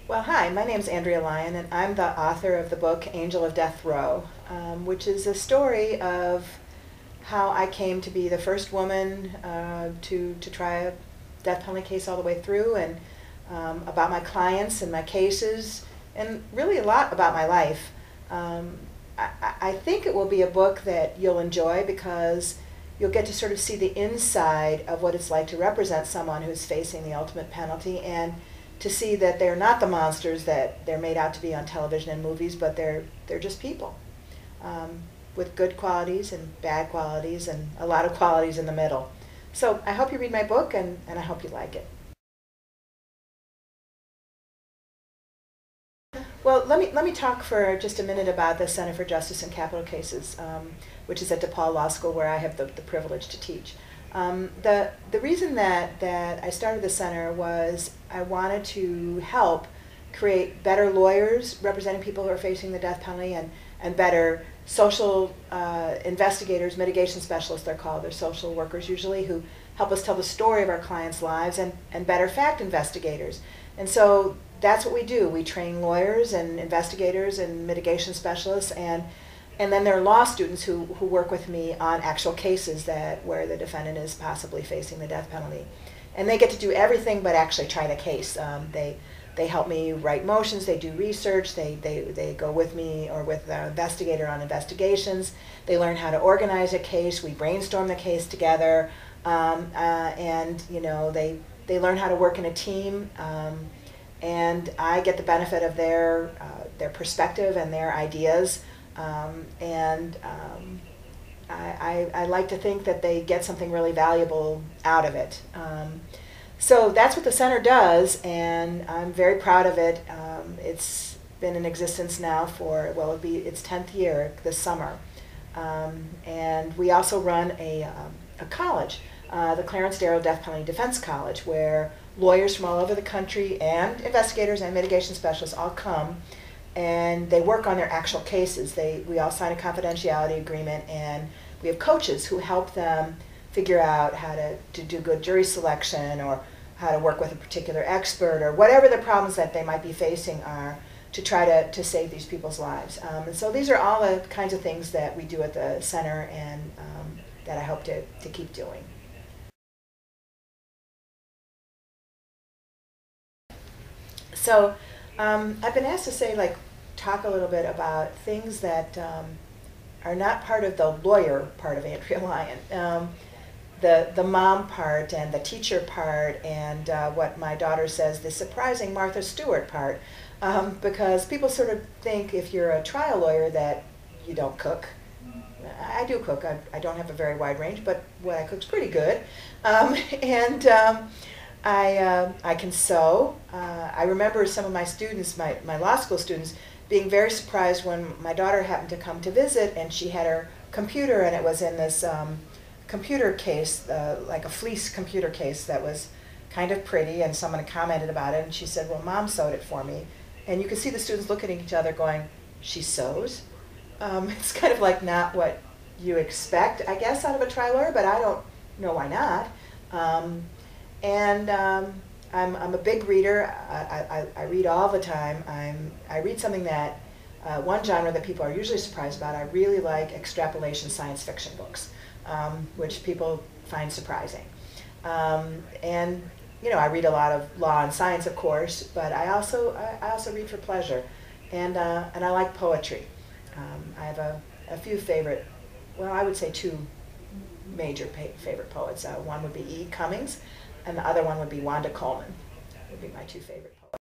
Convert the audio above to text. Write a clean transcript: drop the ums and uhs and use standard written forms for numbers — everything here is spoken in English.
Well, hi, my name's Andrea Lyon, and I'm the author of the book Angel of Death Row, which is a story of how I came to be the first woman to try a death penalty case all the way through, and about my clients and my cases, and really a lot about my life. I think it will be a book that you'll enjoy because you'll get to sort of see the inside of what it's like to represent someone who's facing the ultimate penalty, and to see that they're not the monsters that they're made out to be on television and movies, but they're just people with good qualities and bad qualities and a lot of qualities in the middle. So I hope you read my book, and I hope you like it. Well, let me talk for just a minute about the Center for Justice in Capital Cases, which is at DePaul Law School, where I have the privilege to teach. The reason that I started the center was I wanted to help create better lawyers representing people who are facing the death penalty, and better social investigators, mitigation specialists they're called. They're social workers usually, who help us tell the story of our clients' lives, and better fact investigators. And so that's what we do. We train lawyers and investigators and mitigation specialists, and then there are law students who work with me on actual cases where the defendant is possibly facing the death penalty. And they get to do everything but actually try the case. They help me write motions, they do research, they go with me or with the investigator on investigations. They learn how to organize a case, we brainstorm the case together, and they learn how to work in a team. And I get the benefit of their perspective and their ideas. I like to think that they get something really valuable out of it. So that's what the center does, and I'm very proud of it. It's been in existence now for, well, it'll be its 10th year this summer. And we also run a college, the Clarence Darrow Death Penalty Defense College, where lawyers from all over the country and investigators and mitigation specialists all come, and they work on their actual cases. We all sign a confidentiality agreement, and we have coaches who help them figure out how to do good jury selection, or how to work with a particular expert, or whatever the problems that they might be facing are, to try to save these people's lives. And so these are all the kinds of things that we do at the center, and that I hope to keep doing. So I've been asked to talk a little bit about things that are not part of the lawyer part of Andrea Lyon. The mom part and the teacher part, and what my daughter says, the surprising Martha Stewart part, because people sort of think if you're a trial lawyer that you don't cook. I do cook. I don't have a very wide range, but what I cook's pretty good. I can sew. I remember some of my students, my law school students, being very surprised when my daughter happened to come to visit, and she had her computer, and it was in this computer case, like a fleece computer case that was kind of pretty, and someone commented about it, and she said, well, Mom sewed it for me. And you could see the students looking at each other going, she sews? It's kind of like not what you expect, I guess, out of a trial lawyer, but I don't know why not. I'm a big reader. I read all the time. I read something that, one genre that people are usually surprised about. I really like extrapolation science fiction books, which people find surprising. I read a lot of law and science, of course, but I also read for pleasure, and I like poetry. I have a few favorite, well, I would say two major favorite poets. One would be E. Cummings, and the other one would be Wanda Coleman. Would be my two favorite poets.